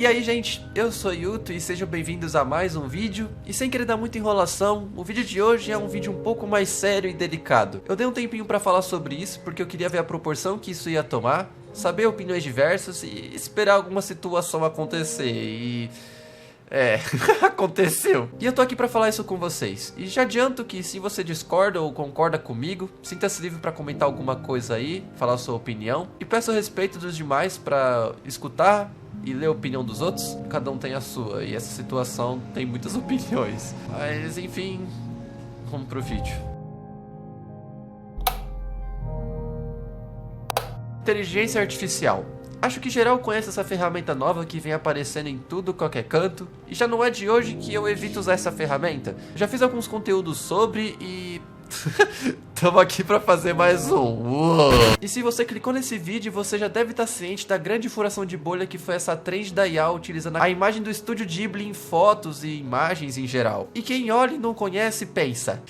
E aí gente, eu sou Yuto e sejam bem-vindos a mais um vídeo. E sem querer dar muita enrolação, o vídeo de hoje é um vídeo um pouco mais sério e delicado. Eu dei um tempinho pra falar sobre isso porque eu queria ver a proporção que isso ia tomar, saber opiniões diversas e esperar alguma situação acontecer e... aconteceu. E eu tô aqui pra falar isso com vocês. E já adianto que se você discorda ou concorda comigo, sinta-se livre pra comentar alguma coisa aí, falar sua opinião. E peço respeito dos demais pra escutar e ler a opinião dos outros. Cada um tem a sua, e essa situação tem muitas opiniões. Mas enfim, vamos pro vídeo. Inteligência artificial. Acho que geral conhece essa ferramenta nova que vem aparecendo em tudo, qualquer canto. E já não é de hoje que eu evito usar essa ferramenta. Já fiz alguns conteúdos sobre e... tamo aqui pra fazer mais um. Uou. E se você clicou nesse vídeo, você já deve estar ciente da grande furação de bolha que foi essa trend da IA utilizando a imagem do estúdio Ghibli em fotos e imagens em geral. E quem olha e não conhece, pensa: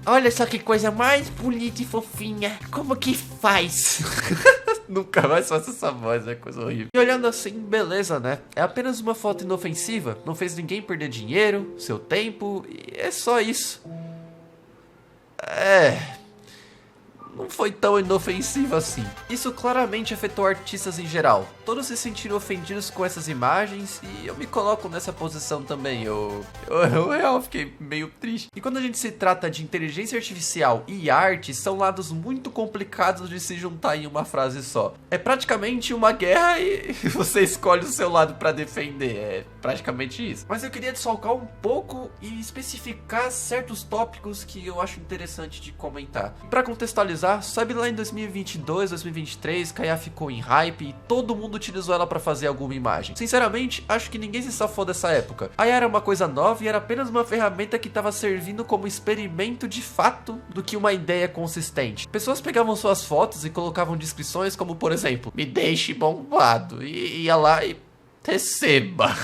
olha só que coisa mais bonita e fofinha. Como que faz? Nunca mais faço essa voz, é coisa horrível. E olhando assim, beleza, né? É apenas uma foto inofensiva, não fez ninguém perder dinheiro, seu tempo, e é só isso. Não foi tão inofensivo assim. Isso claramente afetou artistas em geral. Todos se sentiram ofendidos com essas imagens e eu me coloco nessa posição também. Eu real fiquei meio triste. E quando a gente se trata de inteligência artificial e arte, são lados muito complicados de se juntar em uma frase só. É praticamente uma guerra e você escolhe o seu lado pra defender. É praticamente isso. Mas eu queria desfalcar um pouco e especificar certos tópicos que eu acho interessante de comentar. Pra contextualizar, sabe lá em 2022, 2023, que a IA ficou em hype e todo mundo utilizou ela pra fazer alguma imagem. Sinceramente, acho que ninguém se safou dessa época. A IA era uma coisa nova e era apenas uma ferramenta que estava servindo como experimento de fato do que uma ideia consistente. Pessoas pegavam suas fotos e colocavam descrições como, por exemplo, me deixe bombado, e ia lá e receba.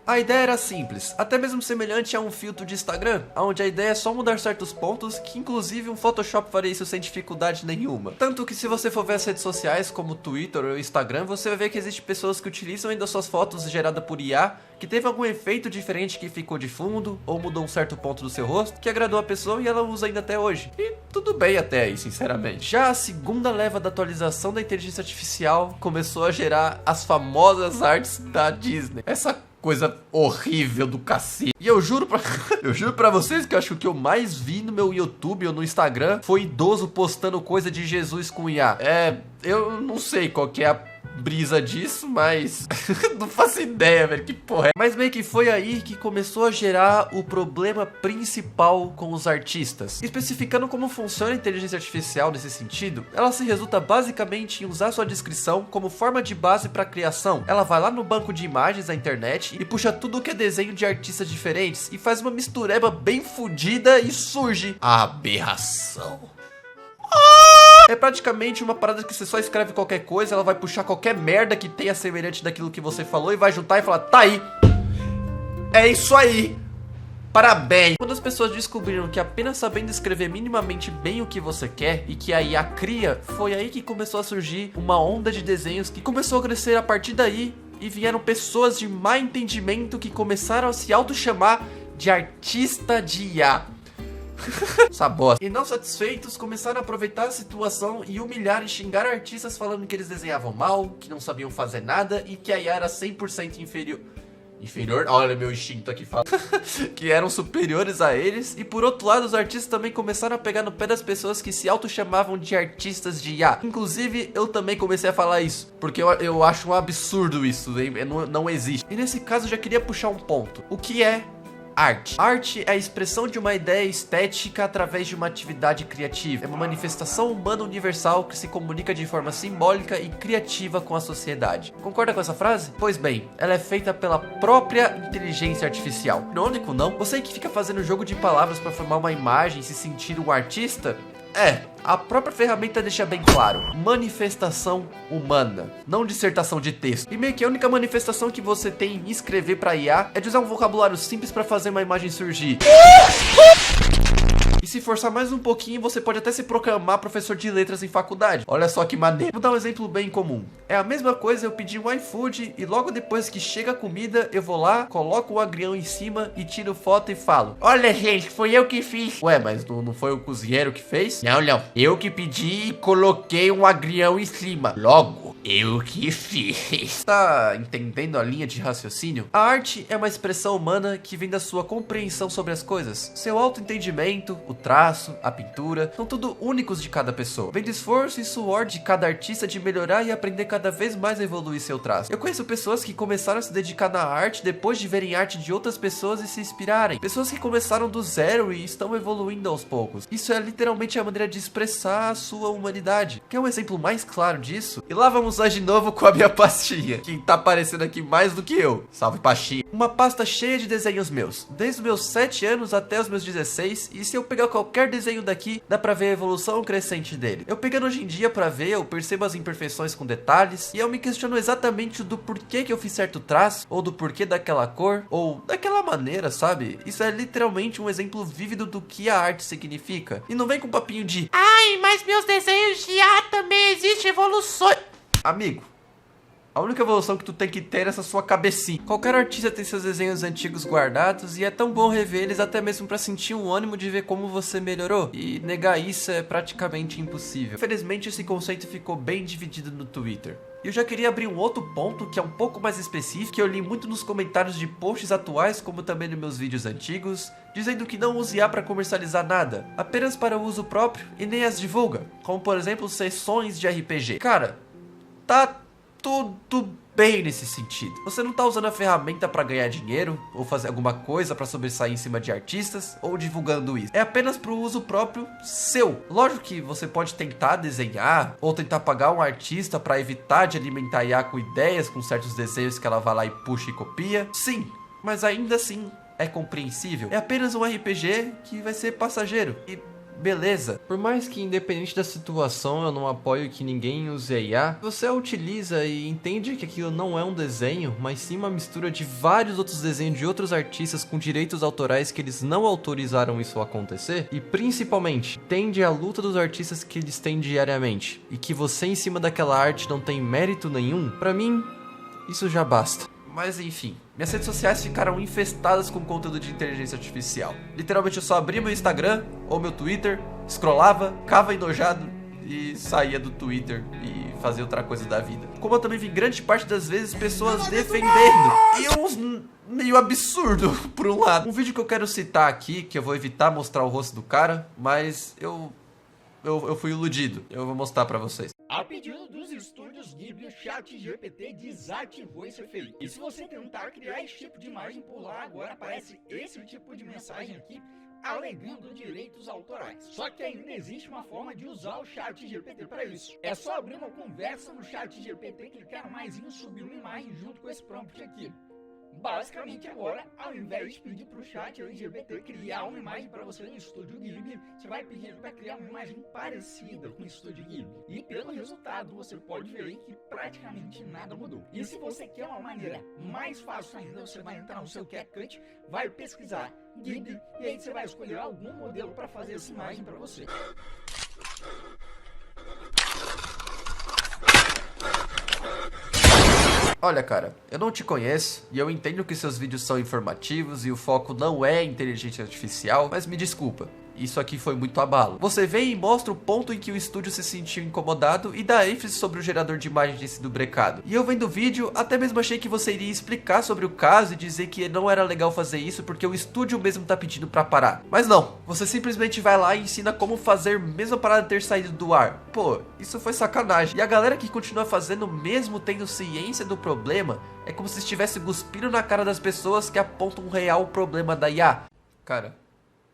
A ideia era simples, até mesmo semelhante a um filtro de Instagram, onde a ideia é só mudar certos pontos, que inclusive um Photoshop faria isso sem dificuldade nenhuma. Tanto que se você for ver as redes sociais, como o Twitter ou o Instagram, você vai ver que existem pessoas que utilizam ainda suas fotos geradas por IA, que teve algum efeito diferente que ficou de fundo, ou mudou um certo ponto do seu rosto, que agradou a pessoa e ela usa ainda até hoje. E tudo bem até aí, sinceramente. Já a segunda leva da atualização da inteligência artificial começou a gerar as famosas artes da Disney. Essa coisa horrível do cacete. E eu juro pra vocês que eu acho que o que eu mais vi no meu YouTube ou no Instagram foi idoso postando coisa de Jesus com IA. Eu não sei qual que é a brisa disso, mas não faço ideia, velho, que porra é. Mas meio que foi aí que começou a gerar o problema principal com os artistas. Especificando como funciona a inteligência artificial nesse sentido, ela se resulta basicamente em usar sua descrição como forma de base para criação. Ela vai lá no banco de imagens da internet e puxa tudo que é desenho de artistas diferentes e faz uma mistureba bem fodida e surge a aberração. É praticamente uma parada que você só escreve qualquer coisa, ela vai puxar qualquer merda que tenha semelhante daquilo que você falou e vai juntar e falar, tá aí, é isso aí, parabéns. Quando as pessoas descobriram que apenas sabendo escrever minimamente bem o que você quer e que a IA cria, foi aí que começou a surgir uma onda de desenhos que começou a crescer a partir daí e vieram pessoas de má entendimento que começaram a se auto-chamar de artista de IA. Essa bosta. E não satisfeitos, começaram a aproveitar a situação e humilhar e xingar artistas falando que eles desenhavam mal, que não sabiam fazer nada e que a IA era 100% inferior. Olha meu instinto aqui fala. Que eram superiores a eles. E por outro lado, os artistas também começaram a pegar no pé das pessoas que se auto-chamavam de artistas de IA. Inclusive, eu também comecei a falar isso, porque eu acho um absurdo isso, não existe. E nesse caso, eu já queria puxar um ponto. O que é arte? Arte é a expressão de uma ideia estética através de uma atividade criativa. É uma manifestação humana universal que se comunica de forma simbólica e criativa com a sociedade. Concorda com essa frase? Pois bem, ela é feita pela própria inteligência artificial. Irônico, não? Você que fica fazendo jogo de palavras para formar uma imagem e se sentir um artista? A própria ferramenta deixa bem claro: manifestação humana, não dissertação de texto. E meio que a única manifestação que você tem em escrever pra IA é de usar um vocabulário simples pra fazer uma imagem surgir. se forçar mais um pouquinho, você pode até se proclamar professor de letras em faculdade. Olha só que maneiro. Vou dar um exemplo bem comum. É a mesma coisa eu pedir um iFood e logo depois que chega a comida, eu vou lá, coloco o agrião em cima e tiro foto e falo: olha, gente, foi eu que fiz. Ué, mas não foi o cozinheiro que fez? Não. Eu que pedi e coloquei um agrião em cima. Logo, eu que fiz. Tá entendendo a linha de raciocínio? A arte é uma expressão humana que vem da sua compreensão sobre as coisas. Seu autoentendimento, o traço, a pintura, são tudo únicos de cada pessoa. Vem do esforço e suor de cada artista de melhorar e aprender cada vez mais a evoluir seu traço. Eu conheço pessoas que começaram a se dedicar na arte depois de verem arte de outras pessoas e se inspirarem. Pessoas que começaram do zero e estão evoluindo aos poucos. Isso é literalmente a maneira de expressar a sua humanidade. Quer um exemplo mais claro disso? E lá vamos nós de novo com a minha pastinha, que tá aparecendo aqui mais do que eu. Salve, pastinha. Uma pasta cheia de desenhos meus, desde os meus 7 anos até os meus 16, e se eu pegar qualquer desenho daqui, dá pra ver a evolução crescente dele. Eu pegando hoje em dia pra ver, eu percebo as imperfeições com detalhes, e eu me questiono exatamente do porquê que eu fiz certo traço, ou do porquê daquela cor, ou daquela maneira, sabe? Isso é literalmente um exemplo vívido do que a arte significa. E não vem com papinho de ai, mas meus desenhos de arte também existem evoluções. Amigo, a única evolução que tu tem que ter é essa sua cabecinha. Qualquer artista tem seus desenhos antigos guardados e é tão bom rever eles até mesmo pra sentir um ânimo de ver como você melhorou. E negar isso é praticamente impossível. Infelizmente esse conceito ficou bem dividido no Twitter. E eu já queria abrir um outro ponto que é um pouco mais específico, que eu li muito nos comentários de posts atuais, como também nos meus vídeos antigos, dizendo que não use IA para comercializar nada, apenas para uso próprio e nem as divulga, como por exemplo sessões de RPG. Cara, tá tudo bem nesse sentido. Você não tá usando a ferramenta para ganhar dinheiro ou fazer alguma coisa para sobressair em cima de artistas ou divulgando isso. É apenas pro uso próprio seu. Lógico que você pode tentar desenhar ou tentar pagar um artista para evitar de alimentar a IA com ideias, com certos desenhos que ela vai lá e puxa e copia. Sim, mas ainda assim é compreensível. É apenas um RPG que vai ser passageiro e beleza. Por mais que independente da situação eu não apoio que ninguém use a IA, você a utiliza e entende que aquilo não é um desenho, mas sim uma mistura de vários outros desenhos de outros artistas com direitos autorais que eles não autorizaram isso a acontecer, e principalmente entende a luta dos artistas que eles têm diariamente, e que você em cima daquela arte não tem mérito nenhum, pra mim, isso já basta. Mas enfim, minhas redes sociais ficaram infestadas com conteúdo de inteligência artificial. Literalmente eu só abria meu Instagram ou meu Twitter, scrollava, ficava enojado e saía do Twitter e fazia outra coisa da vida. Como eu também vi grande parte das vezes pessoas defendendo, e uns meio absurdo por um lado. Um vídeo que eu quero citar aqui, que eu vou evitar mostrar o rosto do cara, mas eu fui iludido. Eu vou mostrar pra vocês. A pedido dos estúdios Ghibli, o ChatGPT desativou esse efeito. E se você tentar criar esse tipo de imagem por lá, agora aparece esse tipo de mensagem aqui, alegando direitos autorais. Só que ainda existe uma forma de usar o ChatGPT para isso. É só abrir uma conversa no ChatGPT, clicar no maisinho, subir uma imagem junto com esse prompt aqui. Basicamente agora, ao invés de pedir para o ChatGPT criar uma imagem para você no Estúdio Ghibli, você vai pedir para criar uma imagem parecida com o Estúdio Ghibli. E pelo resultado, você pode ver aí que praticamente nada mudou. E se você quer uma maneira mais fácil ainda, você vai entrar no seu CapCut, vai pesquisar Ghibli e aí você vai escolher algum modelo para fazer essa imagem para você. Olha, cara, eu não te conheço e eu entendo que seus vídeos são informativos e o foco não é inteligência artificial, mas me desculpa. Isso aqui foi muito abalo. Você vem e mostra o ponto em que o estúdio se sentiu incomodado e dá ênfase sobre o gerador de imagem ter sido brecado. E eu vendo o vídeo, até mesmo achei que você iria explicar sobre o caso e dizer que não era legal fazer isso porque o estúdio mesmo tá pedindo pra parar. Mas não, você simplesmente vai lá e ensina como fazer mesmo a parada ter saído do ar. Pô, isso foi sacanagem. E a galera que continua fazendo mesmo tendo ciência do problema, é como se estivesse cuspindo na cara das pessoas que apontam um real problema da IA. Cara,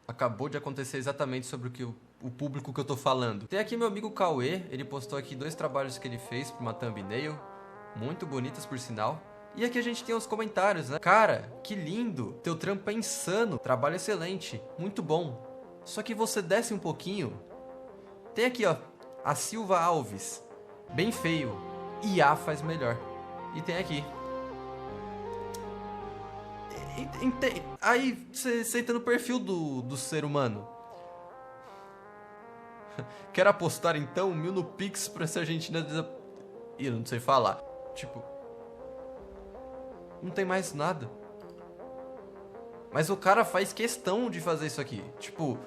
acabou de acontecer exatamente sobre o público que eu tô falando. Tem aqui meu amigo Cauê, ele postou aqui 2 trabalhos que ele fez pra uma thumbnail, muito bonitas por sinal. E aqui a gente tem os comentários, né? Cara, que lindo, teu trampo é insano, trabalho excelente, muito bom. Só que você desce um pouquinho, tem aqui ó, a Silva Alves, bem feio, IA faz melhor. E tem aqui. Aí você entra no perfil do ser humano. Quero apostar então 1.000 no Pix pra essa Argentina Ih, eu não sei falar. Tipo... Não tem mais nada. Mas o cara faz questão de fazer isso aqui. Tipo...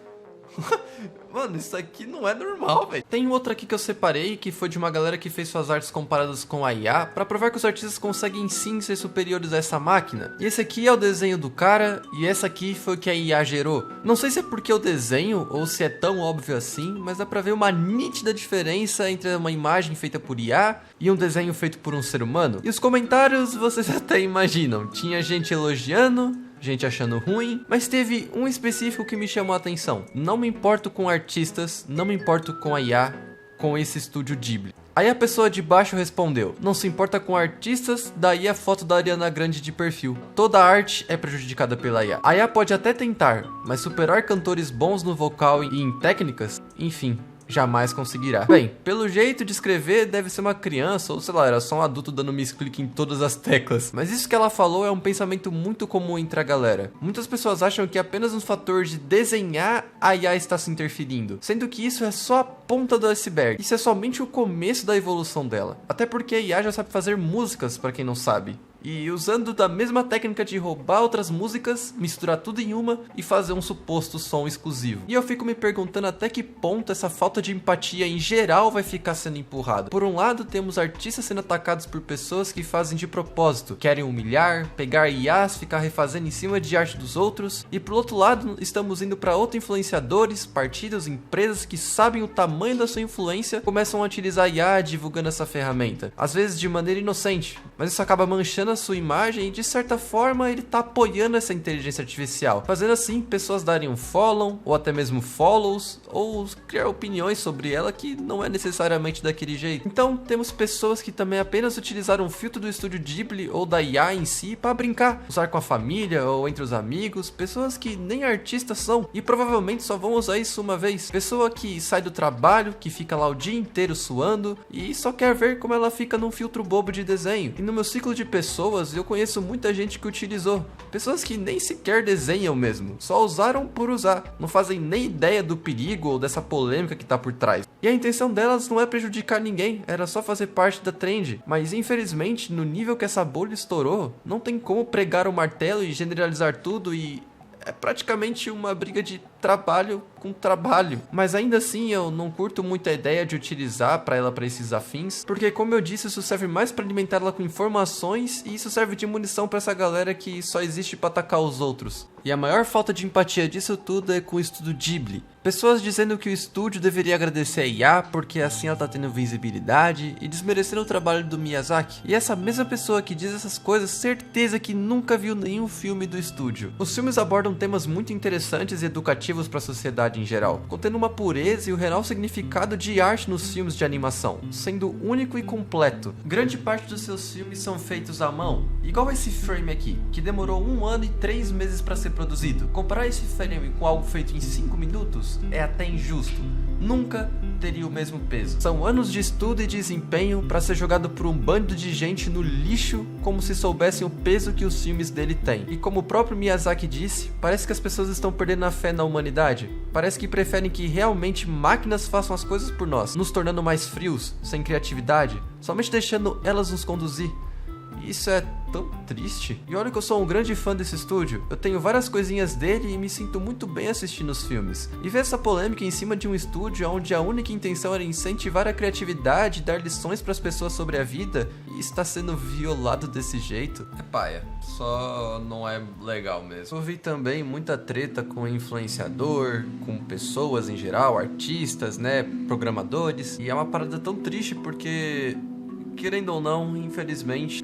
Mano, isso aqui não é normal, velho. Tem outra aqui que eu separei, que foi de uma galera que fez suas artes comparadas com a IA, pra provar que os artistas conseguem sim ser superiores a essa máquina. E esse aqui é o desenho do cara, e essa aqui foi o que a IA gerou. Não sei se é porque eu desenho, ou se é tão óbvio assim, mas dá pra ver uma nítida diferença entre uma imagem feita por IA e um desenho feito por um ser humano. E os comentários, vocês até imaginam. Tinha gente elogiando, gente achando ruim, mas teve um específico que me chamou a atenção. Não me importo com artistas, não me importo com a IA, com esse estúdio Ghibli. Aí a pessoa de baixo respondeu: não se importa com artistas, daí a foto da Ariana Grande de perfil. Toda arte é prejudicada pela IA. A IA pode até tentar, mas superar cantores bons no vocal e em técnicas, enfim, jamais conseguirá. Bem, pelo jeito de escrever deve ser uma criança, ou sei lá, era só um adulto dando misclick em todas as teclas. Mas isso que ela falou é um pensamento muito comum entre a galera. Muitas pessoas acham que apenas um fator de desenhar a IA está se interferindo, sendo que isso é só a ponta do iceberg. Isso é somente o começo da evolução dela. Até porque a IA já sabe fazer músicas, pra quem não sabe. E usando da mesma técnica de roubar outras músicas, misturar tudo em uma e fazer um suposto som exclusivo. E eu fico me perguntando até que ponto essa falta de empatia em geral vai ficar sendo empurrada. Por um lado, temos artistas sendo atacados por pessoas que fazem de propósito, querem humilhar, pegar IAs, ficar refazendo em cima de arte dos outros. E por outro lado, estamos indo para outros influenciadores, partidos, empresas que sabem o tamanho da sua influência, começam a utilizar IA divulgando essa ferramenta. Às vezes de maneira inocente, mas isso acaba manchando a sua imagem e de certa forma ele tá apoiando essa inteligência artificial, fazendo assim pessoas darem um follow ou até mesmo follows ou criar opiniões sobre ela que não é necessariamente daquele jeito. Então temos pessoas que também apenas utilizaram um filtro do estúdio Ghibli ou da IA em si para brincar, usar com a família ou entre os amigos, pessoas que nem artistas são e provavelmente só vão usar isso uma vez. Pessoa que sai do trabalho, que fica lá o dia inteiro suando e só quer ver como ela fica num filtro bobo de desenho. E no meu ciclo de pessoas eu conheço muita gente que utilizou. Pessoas que nem sequer desenham mesmo, só usaram por usar, não fazem nem ideia do perigo ou dessa polêmica que tá por trás. E a intenção delas não é prejudicar ninguém, era só fazer parte da trend. Mas infelizmente, no nível que essa bolha estourou, não tem como pregar o martelo e generalizar tudo e... é praticamente uma briga de trabalho com trabalho. Mas ainda assim eu não curto muito a ideia de utilizar ela para esses afins, porque como eu disse, isso serve mais para alimentar ela com informações e isso serve de munição para essa galera que só existe para atacar os outros. E a maior falta de empatia disso tudo é com o estúdio Ghibli. Pessoas dizendo que o estúdio deveria agradecer a IA porque assim ela tá tendo visibilidade e desmerecendo o trabalho do Miyazaki. E essa mesma pessoa que diz essas coisas, certeza que nunca viu nenhum filme do estúdio. Os filmes abordam temas muito interessantes e educativos para a sociedade em geral, contendo uma pureza e o real significado de arte nos filmes de animação, sendo único e completo. Grande parte dos seus filmes são feitos à mão, igual esse frame aqui, que demorou 1 ano e 3 meses para ser produzido. Comparar esse frame com algo feito em 5 minutos é até injusto. Nunca teria o mesmo peso. São anos de estudo e desempenho para ser jogado por um bando de gente no lixo como se soubessem o peso que os filmes dele têm. E como o próprio Miyazaki disse, parece que as pessoas estão perdendo a fé na humanidade. Parece que preferem que realmente máquinas façam as coisas por nós, nos tornando mais frios, sem criatividade, somente deixando elas nos conduzir. Isso é tão triste. E olha que eu sou um grande fã desse estúdio. Eu tenho várias coisinhas dele e me sinto muito bem assistindo os filmes. E ver essa polêmica em cima de um estúdio onde a única intenção era incentivar a criatividade e dar lições para as pessoas sobre a vida e está sendo violado desse jeito, é paia. Só não é legal mesmo. Eu vi também muita treta com influenciador, com pessoas em geral, artistas, né, programadores. E é uma parada tão triste porque... querendo ou não, infelizmente,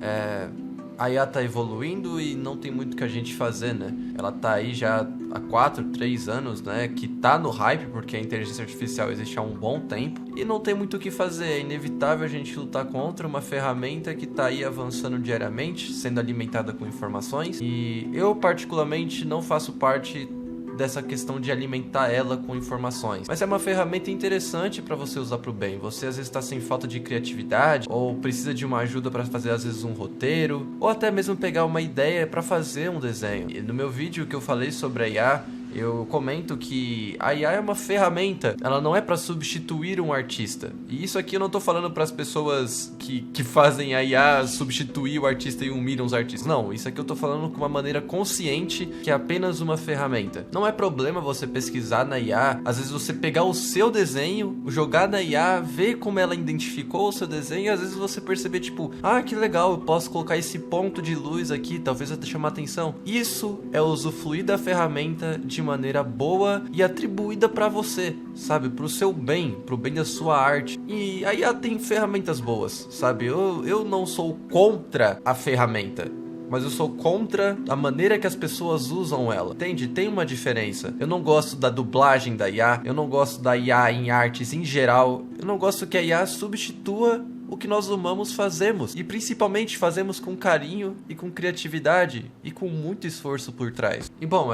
a IA tá evoluindo e não tem muito que a gente fazer, né? Ela tá aí já há 4, 3 anos, né? Que tá no hype, porque a inteligência artificial existe há um bom tempo. E não tem muito o que fazer, é inevitável a gente lutar contra uma ferramenta que tá aí avançando diariamente, sendo alimentada com informações. E eu, particularmente, não faço parte dessa questão de alimentar ela com informações, mas é uma ferramenta interessante para você usar para o bem. Você às vezes está sem falta de criatividade ou precisa de uma ajuda para fazer às vezes um roteiro ou até mesmo pegar uma ideia para fazer um desenho. E no meu vídeo que eu falei sobre a IA, eu comento que a IA é uma ferramenta, ela não é para substituir um artista. E isso aqui eu não tô falando para as pessoas que fazem a IA substituir o artista e humilham os artistas. Não, isso aqui eu tô falando com uma maneira consciente que é apenas uma ferramenta. Não é problema você pesquisar na IA, às vezes você pegar o seu desenho, jogar na IA, ver como ela identificou o seu desenho e às vezes você perceber tipo, que legal, eu posso colocar esse ponto de luz aqui, talvez até chamar atenção. Isso é usufruir da ferramenta de maneira boa e atribuída pra você, sabe? Pro seu bem, pro bem da sua arte. E a IA tem ferramentas boas, sabe? Eu não sou contra a ferramenta, mas eu sou contra a maneira que as pessoas usam ela, entende? Tem uma diferença. Eu não gosto da dublagem da IA, eu não gosto da IA em artes em geral, eu não gosto que a IA substitua o que nós humanos fazemos, e principalmente fazemos com carinho e com criatividade e com muito esforço por trás. E bom,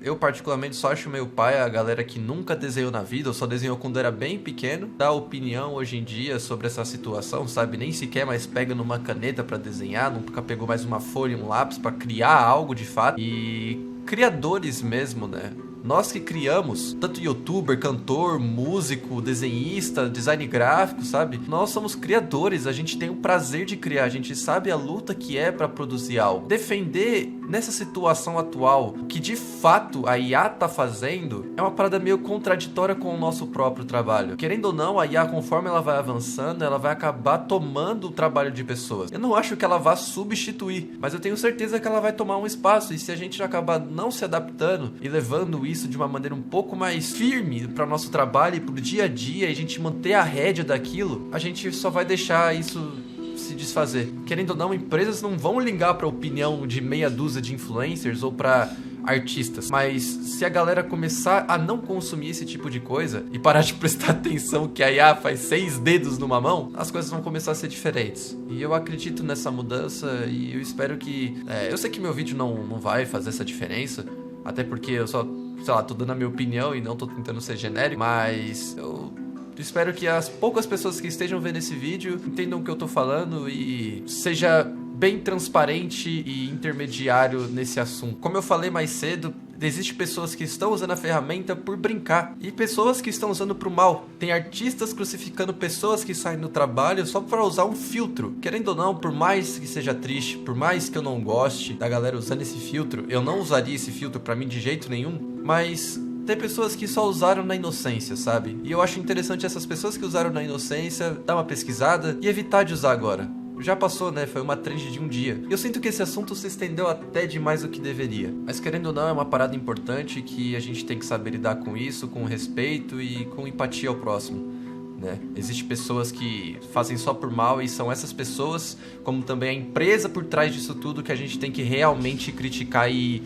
eu particularmente só acho meio pai a galera que nunca desenhou na vida ou só desenhou quando era bem pequeno, dá opinião hoje em dia sobre essa situação, sabe? Nem sequer mais pega numa caneta pra desenhar, nunca pegou mais uma folha e um lápis pra criar algo de fato. E criadores mesmo, né? Nós que criamos, tanto youtuber, cantor, músico, desenhista, design gráfico, sabe? Nós somos criadores, a gente tem o prazer de criar, a gente sabe a luta que é pra produzir algo. Defender nessa situação atual, que de fato a IA tá fazendo, é uma parada meio contraditória com o nosso próprio trabalho. Querendo ou não, a IA, conforme ela vai avançando, ela vai acabar tomando o trabalho de pessoas. Eu não acho que ela vá substituir, mas eu tenho certeza que ela vai tomar um espaço, e se a gente acabar não se adaptando e levando isso de uma maneira um pouco mais firme para o nosso trabalho e pro dia a dia, e a gente manter a rédea daquilo, a gente só vai deixar isso se desfazer. Querendo ou não, empresas não vão ligar para a opinião de meia dúzia de influencers ou para artistas, mas se a galera começar a não consumir esse tipo de coisa e parar de prestar atenção que a IA faz 6 dedos numa mão, as coisas vão começar a ser diferentes. E eu acredito nessa mudança e eu espero que... eu sei que meu vídeo não vai fazer essa diferença, até porque eu só, sei lá, tô dando a minha opinião e não tô tentando ser genérico, mas eu espero que as poucas pessoas que estejam vendo esse vídeo entendam o que eu tô falando e seja bem transparente e intermediário nesse assunto. Como eu falei mais cedo, existem pessoas que estão usando a ferramenta por brincar e pessoas que estão usando pro mal. Tem artistas crucificando pessoas que saem do trabalho só para usar um filtro. Querendo ou não, por mais que seja triste, por mais que eu não goste da galera usando esse filtro, eu não usaria esse filtro pra mim de jeito nenhum, mas tem pessoas que só usaram na inocência, sabe? E eu acho interessante essas pessoas que usaram na inocência dar uma pesquisada e evitar de usar agora. Já passou, né? Foi uma trend de um dia. Eu sinto que esse assunto se estendeu até demais do que deveria. Mas querendo ou não, é uma parada importante que a gente tem que saber lidar com isso, com respeito e com empatia ao próximo, né? Existem pessoas que fazem só por mal e são essas pessoas, como também a empresa por trás disso tudo, que a gente tem que realmente criticar e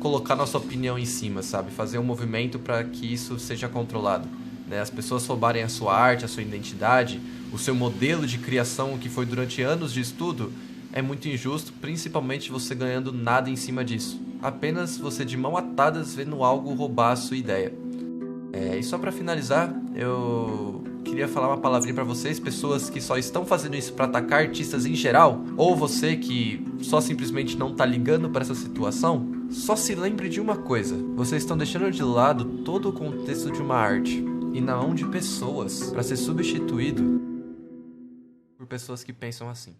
colocar nossa opinião em cima, sabe? Fazer um movimento para que isso seja controlado, né? As pessoas roubarem a sua arte, a sua identidade, o seu modelo de criação que foi durante anos de estudo, é muito injusto, principalmente você ganhando nada em cima disso. Apenas você de mão atadas vendo algo roubar a sua ideia. E só pra finalizar, eu queria falar uma palavrinha pra vocês, pessoas que só estão fazendo isso pra atacar artistas em geral, ou você que só simplesmente não tá ligando pra essa situação, só se lembre de uma coisa: vocês estão deixando de lado todo o contexto de uma arte e na mão de pessoas pra ser substituído por pessoas que pensam assim.